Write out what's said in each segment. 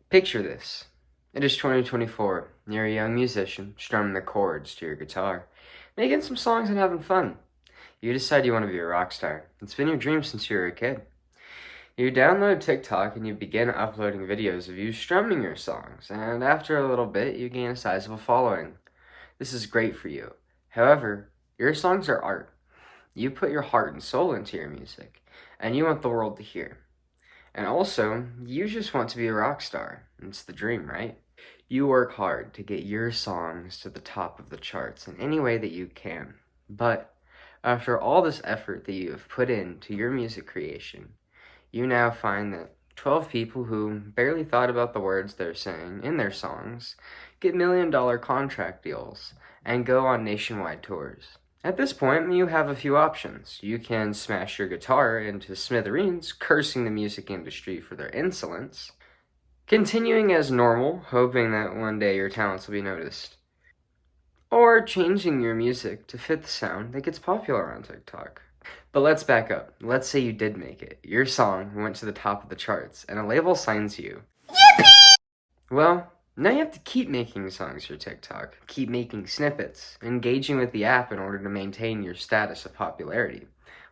Picture this. It is 2024. You're a young musician, strumming the chords to your guitar, making some songs and having fun. You decide you want to be a rock star. It's been your dream since you were a kid. You download TikTok and you begin uploading videos of you strumming your songs, and after a little bit, you gain a sizable following. This is great for you. However, your songs are art. You put your heart and soul into your music, and you want the world to hear. And also, you just want to be a rock star. It's the dream, right? You work hard to get your songs to the top of the charts in any way that you can. But after all this effort that you have put into your music creation, you now find that 12 people who barely thought about the words they're saying in their songs get $1 million contract deals and go on nationwide tours. At this point, you have a few options. You can smash your guitar into smithereens, cursing the music industry for their insolence, continuing as normal, hoping that one day your talents will be noticed, or changing your music to fit the sound that gets popular on TikTok. But let's back up. Let's say you did make it. Your song went to the top of the charts, and a label signs you. Well, now you have to keep making songs for TikTok, keep making snippets, engaging with the app in order to maintain your status of popularity.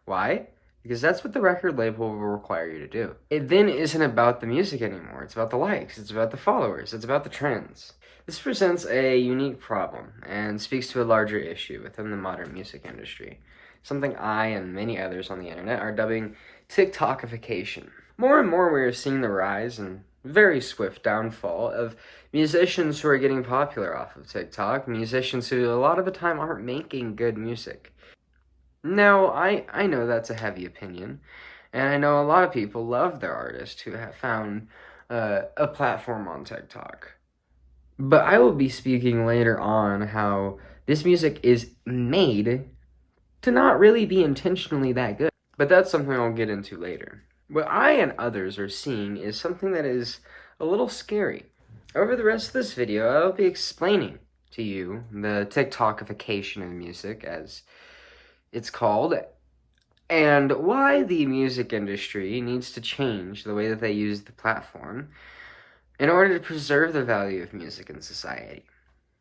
Why? Because that's what the record label will require you to do. It then isn't about the music anymore. It's about the likes, it's about the followers, it's about the trends. This presents a unique problem and speaks to a larger issue within the modern music industry, something I and many others on the internet are dubbing TikTokification. More and more we are seeing the rise and very swift downfall of musicians who are getting popular off of TikTok, musicians who a lot of the time aren't making good music. Now, I know that's a heavy opinion, and I know a lot of people love their artists who have found a platform on TikTok. But I will be speaking later on how this music is made to not really be intentionally that good. But that's something I'll get into later. What I and others are seeing is something that is a little scary. Over the rest of this video, I'll be explaining to you the TikTokification of music, as it's called, and why the music industry needs to change the way that they use the platform in order to preserve the value of music in society.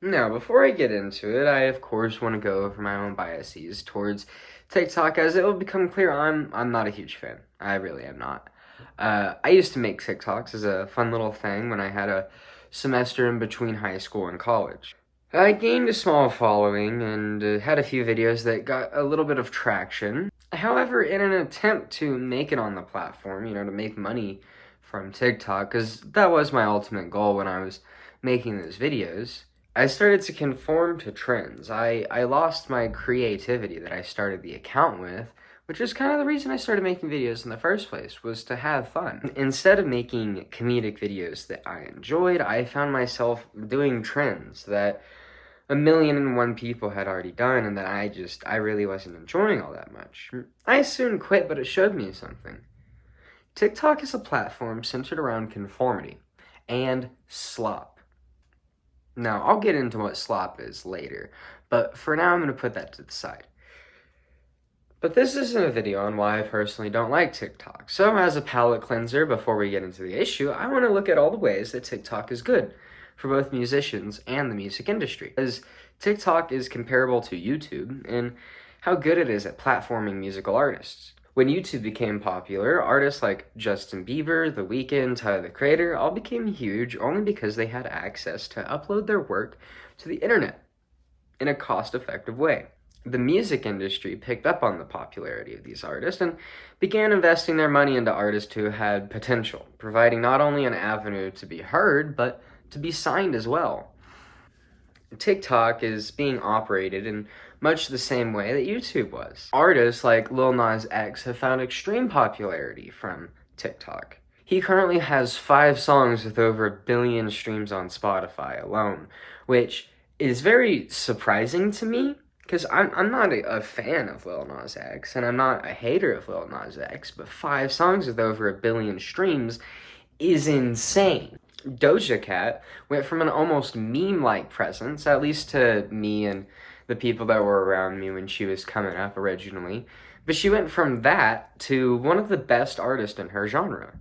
Now, before I get into it, I of course want to go over my own biases towards TikTok, as it will become clear I'm not a huge fan. I really am not. I used to make TikToks as a fun little thing when I had a semester in between high school and college. I gained a small following and had a few videos that got a little bit of traction. However, in an attempt to make it on the platform, to make money from TikTok, because that was my ultimate goal when I was making those videos, I started to conform to trends. I lost my creativity that I started the account with, which is kind of the reason I started making videos in the first place, was to have fun. Instead of making comedic videos that I enjoyed, I found myself doing trends that 1,000,001 people had already done, and that I really wasn't enjoying all that much. I soon quit, but it showed me something. TikTok is a platform centered around conformity and slop. Now, I'll get into what slop is later, but for now I'm going to put that to the side. But this isn't a video on why I personally don't like TikTok. So as a palate cleanser, before we get into the issue, I want to look at all the ways that TikTok is good for both musicians and the music industry. As TikTok is comparable to YouTube in how good it is at platforming musical artists. When YouTube became popular, artists like Justin Bieber, The Weeknd, Tyler the Creator all became huge only because they had access to upload their work to the internet in a cost-effective way. The music industry picked up on the popularity of these artists and began investing their money into artists who had potential, providing not only an avenue to be heard, but to be signed as well. TikTok is being operated in much the same way that YouTube was. Artists like Lil Nas X have found extreme popularity from TikTok. He currently has 5 songs with over 1 billion streams on Spotify alone, which is very surprising to me, because I'm not a fan of Lil Nas X, and I'm not a hater of Lil Nas X, but 5 songs with over 1 billion streams is insane. Doja Cat went from an almost meme-like presence, at least to me and the people that were around me when she was coming up originally, but she went from that to one of the best artists in her genre.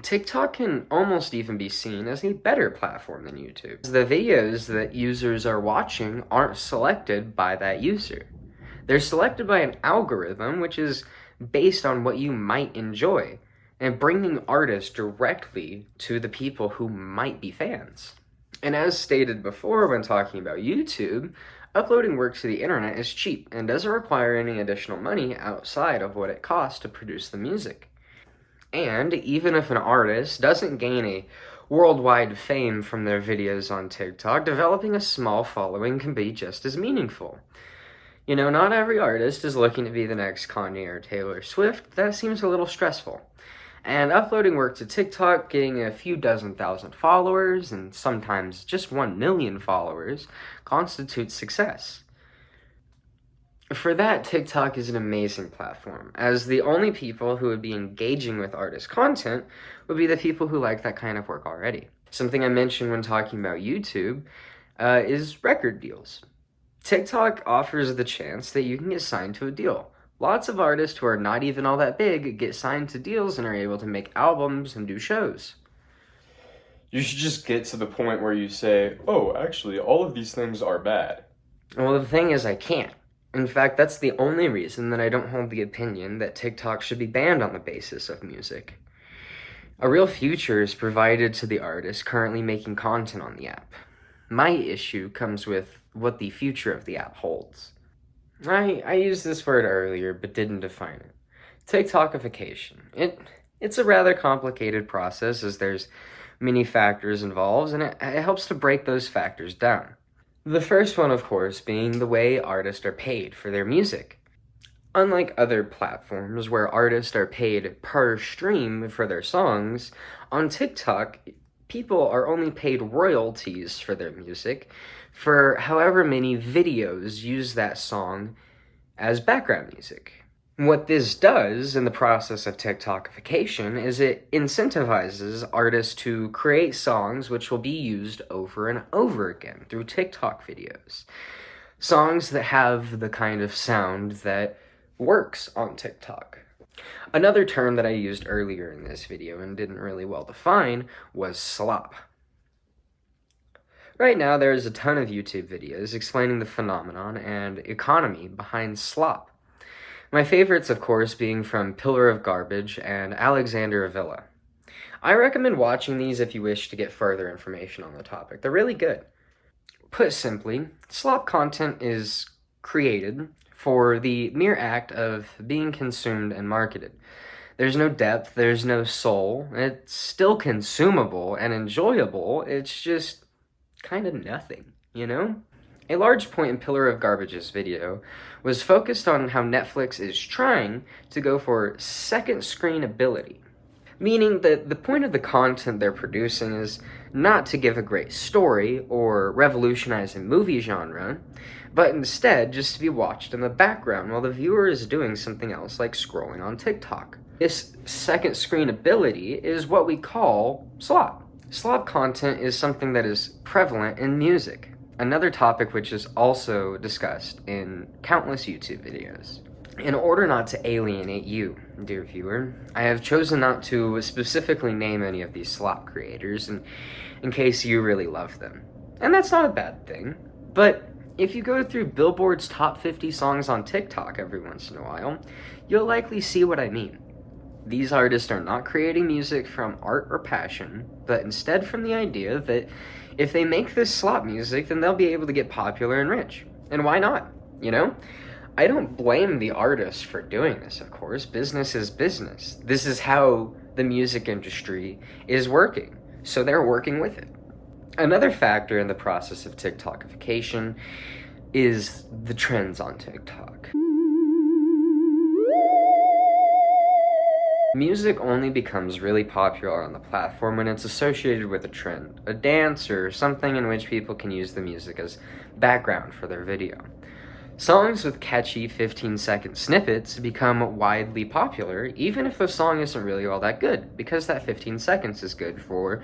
TikTok can almost even be seen as a better platform than YouTube. The videos that users are watching aren't selected by that user. They're selected by an algorithm which is based on what you might enjoy and bringing artists directly to the people who might be fans. And as stated before when talking about YouTube, uploading work to the internet is cheap and doesn't require any additional money outside of what it costs to produce the music. And even if an artist doesn't gain a worldwide fame from their videos on TikTok, developing a small following can be just as meaningful. You know, not every artist is looking to be the next Kanye or Taylor Swift. That seems a little stressful. And uploading work to TikTok, getting a few dozen thousand followers, and sometimes just 1 million followers, constitutes success. For that, TikTok is an amazing platform, as the only people who would be engaging with artist content would be the people who like that kind of work already. Something I mentioned when talking about YouTube is record deals. TikTok offers the chance that you can get signed to a deal. Lots of artists who are not even all that big get signed to deals and are able to make albums and do shows. You should just get to the point where you say, oh, actually, all of these things are bad. Well, the thing is, I can't. In fact, that's the only reason that I don't hold the opinion that TikTok should be banned on the basis of music. A real future is provided to the artists currently making content on the app. My issue comes with what the future of the app holds. I used this word earlier, but didn't define it. TikTokification. It's a rather complicated process as there's many factors involved, and it helps to break those factors down. The first one, of course, being the way artists are paid for their music. Unlike other platforms where artists are paid per stream for their songs, on TikTok, people are only paid royalties for their music for however many videos use that song as background music. What this does in the process of TikTokification is it incentivizes artists to create songs which will be used over and over again through TikTok videos. Songs that have the kind of sound that works on TikTok. Another term that I used earlier in this video and didn't really well define was slop. Right now, there is a ton of YouTube videos explaining the phenomenon and economy behind slop. My favorites, of course, being from Pillar of Garbage and Alexander Avila. I recommend watching these if you wish to get further information on the topic. They're really good. Put simply, slop content is created for the mere act of being consumed and marketed. There's no depth, there's no soul. It's still consumable and enjoyable, it's just kind of nothing, you know? A large point in Pillar of Garbage's video was focused on how Netflix is trying to go for second screen ability, meaning that the point of the content they're producing is not to give a great story or revolutionize a movie genre, but instead just to be watched in the background while the viewer is doing something else like scrolling on TikTok. This second screen ability is what we call slop. Slop content is something that is prevalent in music. Another topic which is also discussed in countless YouTube videos. In order not to alienate you, dear viewer, I have chosen not to specifically name any of these slop creators in case you really love them. And that's not a bad thing, but if you go through Billboard's top 50 songs on TikTok every once in a while, you'll likely see what I mean. These artists are not creating music from art or passion, but instead from the idea that if they make this slop music, then they'll be able to get popular and rich. And why not? You know? I don't blame the artists for doing this, of course. Business is business. This is how the music industry is working, so they're working with it. Another factor in the process of TikTokification is the trends on TikTok. Music only becomes really popular on the platform when it's associated with a trend, a dance, or something in which people can use the music as background for their video. Songs with catchy 15-second snippets become widely popular, even if the song isn't really all that good, because that 15 seconds is good for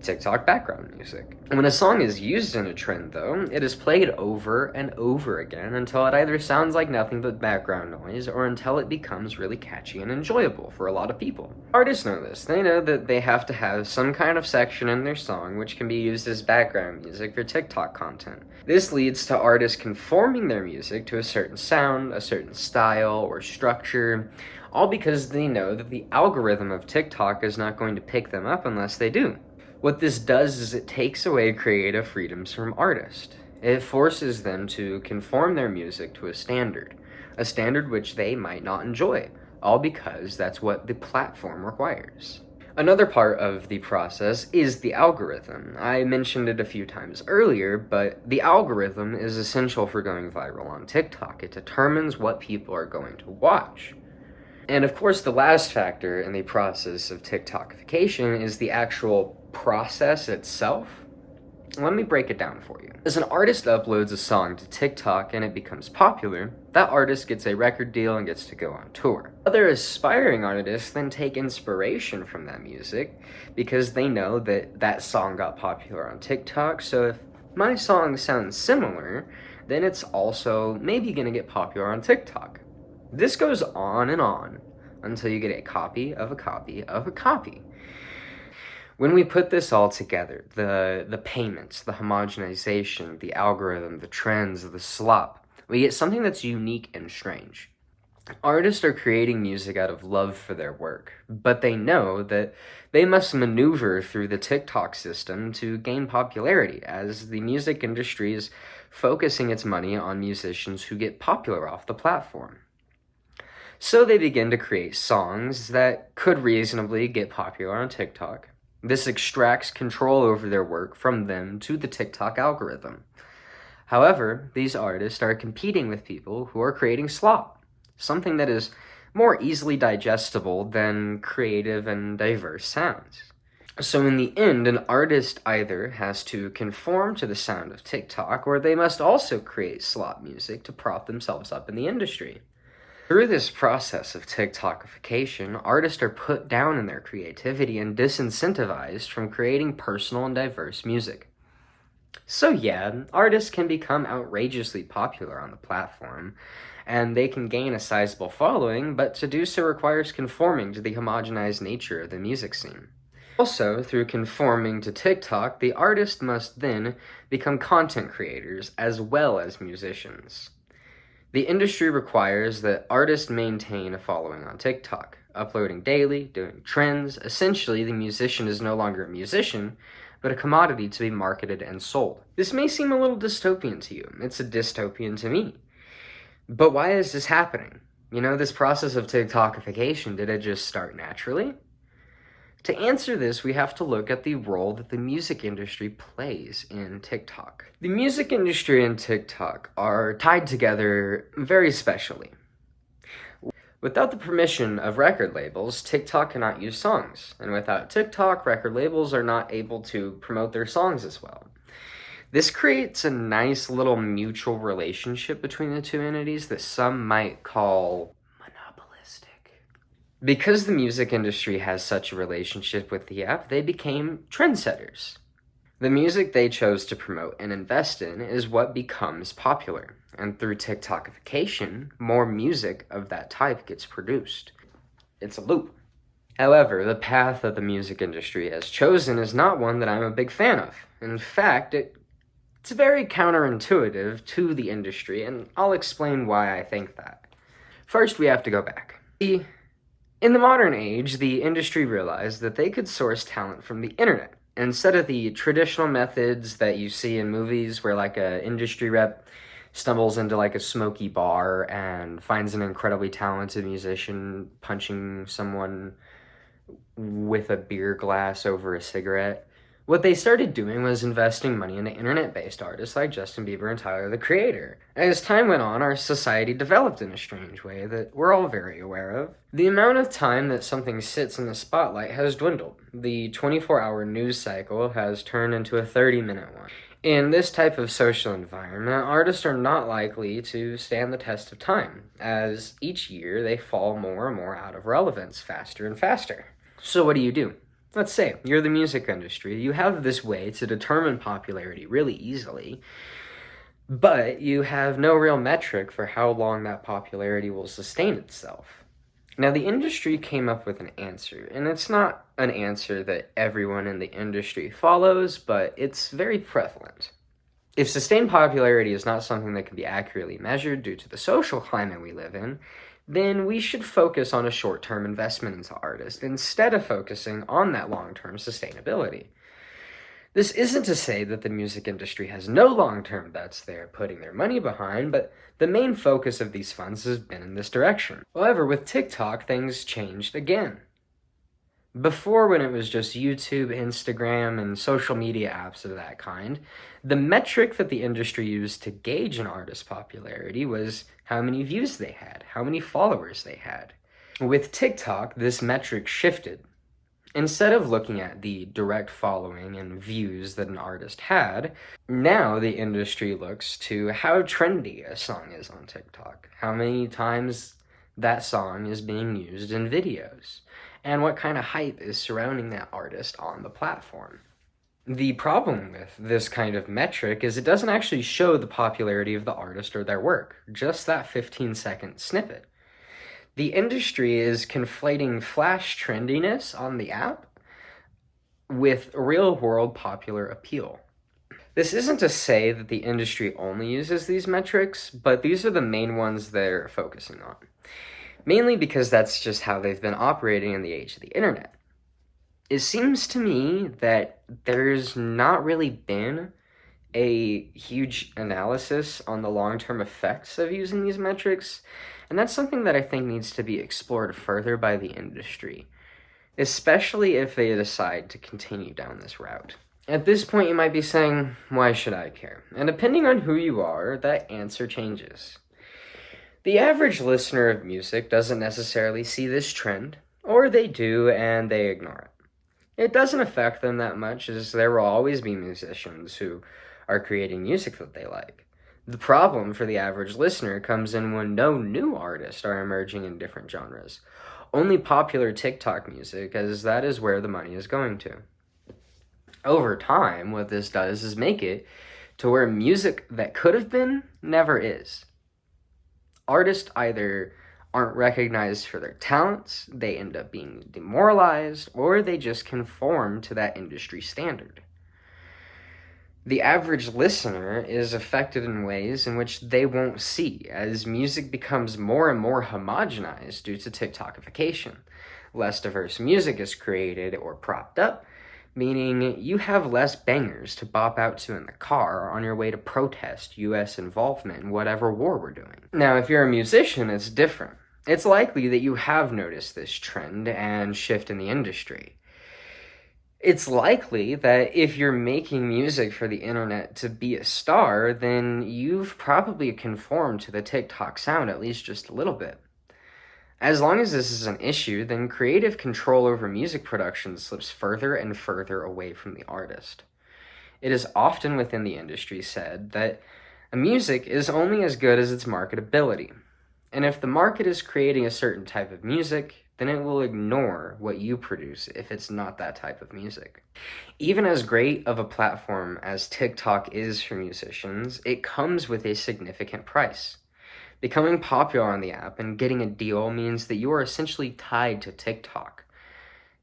TikTok background music. When a song is used in a trend, though, it is played over and over again until it either sounds like nothing but background noise or until it becomes really catchy and enjoyable for a lot of people. Artists know this. They know that they have to have some kind of section in their song which can be used as background music for TikTok content. This leads to artists conforming their music to a certain sound, a certain style, or structure, all because they know that the algorithm of TikTok is not going to pick them up unless they do. What this does is it takes away creative freedoms from artists. It forces them to conform their music to a standard which they might not enjoy, all because that's what the platform requires. Another part of the process is the algorithm. I mentioned it a few times earlier, but the algorithm is essential for going viral on TikTok. It determines what people are going to watch. And of course, the last factor in the process of TikTokification is the actual process itself. Let me break it down for you. As an artist uploads a song to TikTok and it becomes popular, that artist gets a record deal and gets to go on tour. Other aspiring artists then take inspiration from that music because they know that that song got popular on TikTok, so if my song sounds similar, then it's also maybe gonna get popular on TikTok. This goes on and on until you get a copy of a copy of a copy. When we put this all together, the payments, the homogenization, the algorithm, the trends, the slop, we get something that's unique and strange. Artists are creating music out of love for their work, but they know that they must maneuver through the TikTok system to gain popularity, as the music industry is focusing its money on musicians who get popular off the platform. So they begin to create songs that could reasonably get popular on TikTok. This extracts control over their work from them to the TikTok algorithm. However, these artists are competing with people who are creating slop, something that is more easily digestible than creative and diverse sounds. So in the end, an artist either has to conform to the sound of TikTok, or they must also create slop music to prop themselves up in the industry. Through this process of TikTokification, artists are put down in their creativity and disincentivized from creating personal and diverse music. So yeah, artists can become outrageously popular on the platform, and they can gain a sizable following, but to do so requires conforming to the homogenized nature of the music scene. Also, through conforming to TikTok, the artist must then become content creators as well as musicians. The industry requires that artists maintain a following on TikTok, uploading daily, doing trends. Essentially, the musician is no longer a musician, but a commodity to be marketed and sold. This may seem a little dystopian to you. It's a dystopian to me. But why is this happening? You know, this process of TikTokification, did it just start naturally? To answer this, we have to look at the role that the music industry plays in TikTok. The music industry and TikTok are tied together very specially. Without the permission of record labels, TikTok cannot use songs, and without TikTok, record labels are not able to promote their songs as well. This creates a nice little mutual relationship between the two entities that some might call monopolistic. Because the music industry has such a relationship with the app, they became trendsetters. The music they chose to promote and invest in is what becomes popular, and through TikTokification, more music of that type gets produced. It's a loop. However, the path that the music industry has chosen is not one that I'm a big fan of. In fact, it's very counterintuitive to the industry, and I'll explain why I think that. First, we have to go back. In the modern age, the industry realized that they could source talent from the internet. Instead of the traditional methods that you see in movies where like an industry rep stumbles into like a smoky bar and finds an incredibly talented musician punching someone with a beer glass over a cigarette, what they started doing was investing money into internet-based artists like Justin Bieber and Tyler, the Creator. As time went on, our society developed in a strange way that we're all very aware of. The amount of time that something sits in the spotlight has dwindled. The 24-hour news cycle has turned into a 30-minute one. In this type of social environment, artists are not likely to stand the test of time, as each year they fall more and more out of relevance faster and faster. So what do? Let's say you're the music industry. You have this way to determine popularity really easily, but you have no real metric for how long that popularity will sustain itself. Now, the industry came up with an answer, and it's not an answer that everyone in the industry follows, but it's very prevalent. If sustained popularity is not something that can be accurately measured due to the social climate we live in, then we should focus on a short-term investment into artists instead of focusing on that long-term sustainability. This isn't to say that the music industry has no long-term bets they're putting their money behind, but the main focus of these funds has been in this direction. However, with TikTok, things changed again. Before, when it was just YouTube, Instagram, and social media apps of that kind, the metric that the industry used to gauge an artist's popularity was how many views they had, how many followers they had. With TikTok, this metric shifted. Instead of looking at the direct following and views that an artist had, now the industry looks to how trendy a song is on TikTok, how many times that song is being used in videos, and what kind of hype is surrounding that artist on the platform. The problem with this kind of metric is it doesn't actually show the popularity of the artist or their work, just that 15-second snippet. The industry is conflating flash trendiness on the app with real-world popular appeal. This isn't to say that the industry only uses these metrics, but these are the main ones they're focusing on. Mainly because that's just how they've been operating in the age of the internet. It seems to me that there's not really been a huge analysis on the long-term effects of using these metrics, and that's something that I think needs to be explored further by the industry, especially if they decide to continue down this route. At this point, you might be saying, why should I care? And depending on who you are, that answer changes. The average listener of music doesn't necessarily see this trend, or they do and they ignore it. It doesn't affect them that much, as there will always be musicians who are creating music that they like. The problem for the average listener comes in when no new artists are emerging in different genres. Only popular TikTok music, as that is where the money is going to. Over time, what this does is make it to where music that could have been never is. Artists either aren't recognized for their talents, they end up being demoralized, or they just conform to that industry standard. The average listener is affected in ways in which they won't see, as music becomes more and more homogenized due to TikTokification. Less diverse music is created or propped up, meaning you have less bangers to bop out to in the car on your way to protest U.S. involvement in whatever war we're doing. Now, if you're a musician, it's different. It's likely that you have noticed this trend and shift in the industry. It's likely that if you're making music for the internet to be a star, then you've probably conformed to the TikTok sound at least just a little bit. As long as this is an issue, then creative control over music production slips further and further away from the artist. It is often within the industry said that a music is only as good as its marketability. And if the market is creating a certain type of music, then it will ignore what you produce if it's not that type of music. Even as great of a platform as TikTok is for musicians, it comes with a significant price. Becoming popular on the app and getting a deal means that you are essentially tied to TikTok.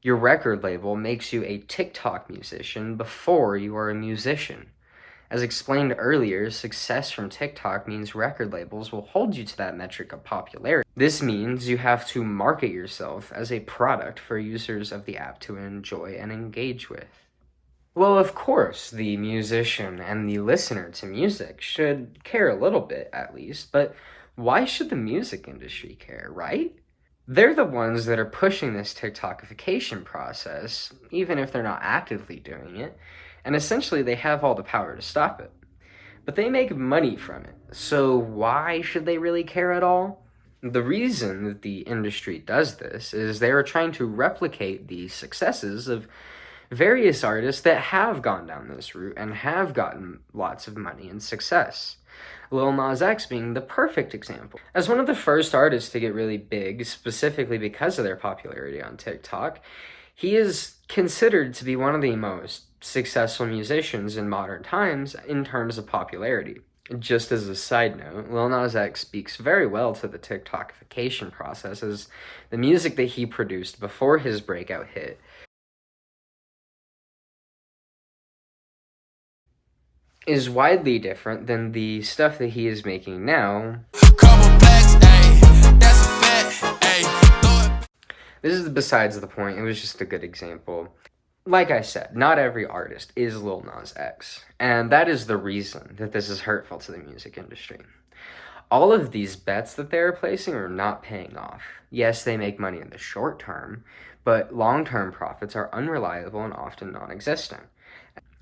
Your record label makes you a TikTok musician before you are a musician. As explained earlier, success from TikTok means record labels will hold you to that metric of popularity. This means you have to market yourself as a product for users of the app to enjoy and engage with. Well, of course, the musician and the listener to music should care a little bit, at least, but why should the music industry care, right? They're the ones that are pushing this TikTokification process, even if they're not actively doing it, and essentially they have all the power to stop it. But they make money from it, so why should they really care at all? The reason that the industry does this is they are trying to replicate the successes of various artists that have gone down this route and have gotten lots of money and success. Lil Nas X being the perfect example. As one of the first artists to get really big, specifically because of their popularity on TikTok, He is considered to be one of the most successful musicians in modern times in terms of popularity. Just as a side note, Lil Nas X speaks very well to the TikTokification process, as the music that he produced before his breakout hit is widely different than the stuff that he is making now. This is besides the point, it was just a good example. Like I said, not every artist is Lil Nas X, and that is the reason that this is hurtful to the music industry. All of these bets that they're placing are not paying off. Yes, they make money in the short term, but long-term profits are unreliable and often non-existent.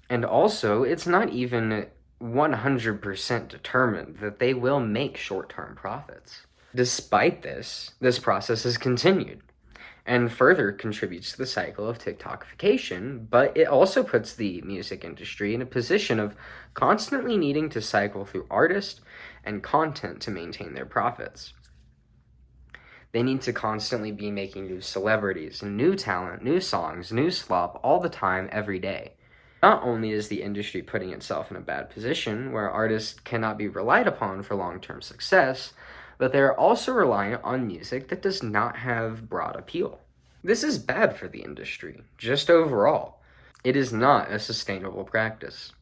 And also, it's not even 100% determined that they will make short-term profits. Despite this process has continued and further contributes to the cycle of TikTokification, but it also puts the music industry in a position of constantly needing to cycle through artists and content to maintain their profits. They need to constantly be making new celebrities, new talent, new songs, new slop all the time, every day. Not only is the industry putting itself in a bad position where artists cannot be relied upon for long-term success, but they're also reliant on music that does not have broad appeal. This is bad for the industry, just overall. It is not a sustainable practice.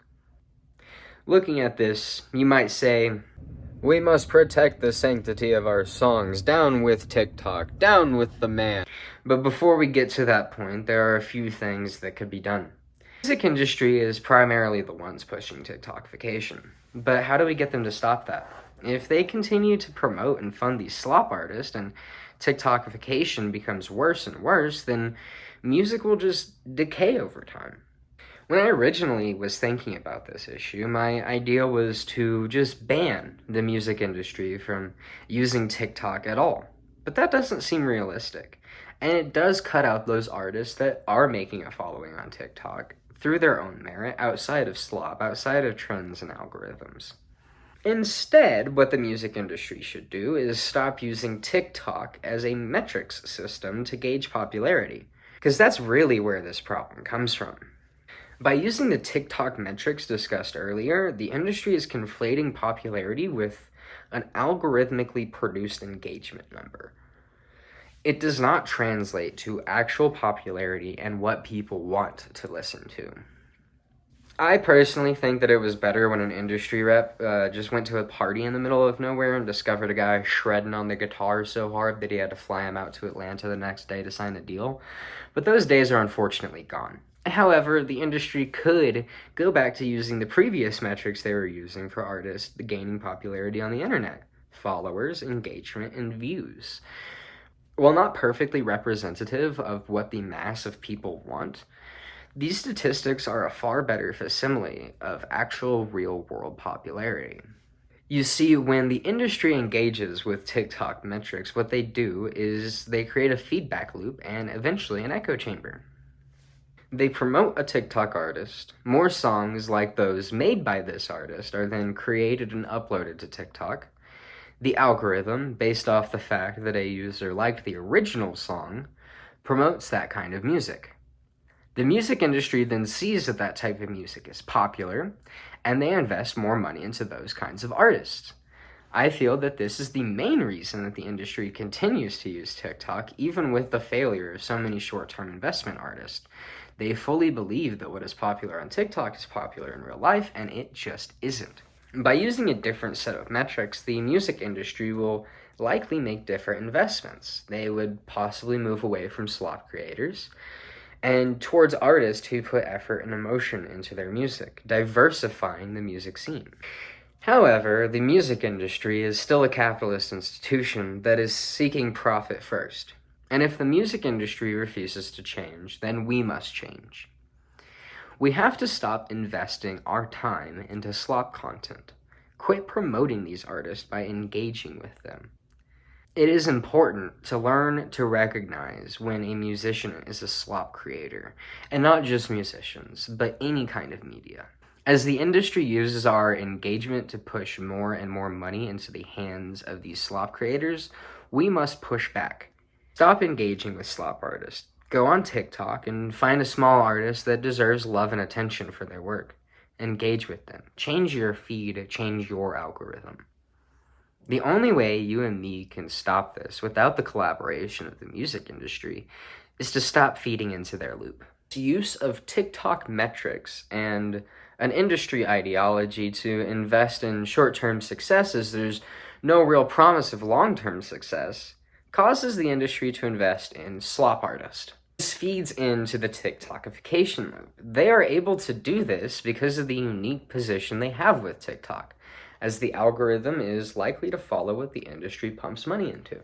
Looking at this, you might say, we must protect the sanctity of our songs. Down with TikTok. Down with the man. But before we get to that point, there are a few things that could be done. The music industry is primarily the ones pushing TikTokification. But how do we get them to stop that? If they continue to promote and fund these slop artists and TikTokification becomes worse and worse, then music will just decay over time. When I originally was thinking about this issue, my idea was to just ban the music industry from using TikTok at all. But that doesn't seem realistic. And it does cut out those artists that are making a following on TikTok through their own merit, outside of slop, outside of trends and algorithms. Instead, what the music industry should do is stop using TikTok as a metrics system to gauge popularity, because that's really where this problem comes from. By using the TikTok metrics discussed earlier, the industry is conflating popularity with an algorithmically produced engagement number. It does not translate to actual popularity and what people want to listen to. I personally think that it was better when an industry rep just went to a party in the middle of nowhere and discovered a guy shredding on the guitar so hard that he had to fly him out to Atlanta the next day to sign a deal. But those days are unfortunately gone. However, the industry could go back to using the previous metrics they were using for artists gaining popularity on the internet: followers, engagement, and views. While not perfectly representative of what the mass of people want, these statistics are a far better facsimile of actual real-world popularity. You see, when the industry engages with TikTok metrics, what they do is they create a feedback loop and eventually an echo chamber. They promote a TikTok artist. More songs like those made by this artist are then created and uploaded to TikTok. The algorithm, based off the fact that a user liked the original song, promotes that kind of music. The music industry then sees that that type of music is popular, and they invest more money into those kinds of artists. I feel that this is the main reason that the industry continues to use TikTok, even with the failure of so many short-term investment artists. They fully believe that what is popular on TikTok is popular in real life, and it just isn't. By using a different set of metrics, the music industry will likely make different investments. They would possibly move away from slop creators and towards artists who put effort and emotion into their music, diversifying the music scene. However, the music industry is still a capitalist institution that is seeking profit first. And if the music industry refuses to change, then we must change. We have to stop investing our time into slop content. Quit promoting these artists by engaging with them. It is important to learn to recognize when a musician is a slop creator, and not just musicians, but any kind of media. As the industry uses our engagement to push more and more money into the hands of these slop creators, we must push back. Stop engaging with slop artists. Go on TikTok and find a small artist that deserves love and attention for their work. Engage with them. Change your feed, change your algorithm. The only way you and me can stop this without the collaboration of the music industry is to stop feeding into their loop. The use of TikTok metrics and an industry ideology to invest in short-term successes there's no real promise of long-term success causes the industry to invest in slop artists. This feeds into the TikTokification loop. They are able to do this because of the unique position they have with TikTok, as the algorithm is likely to follow what the industry pumps money into.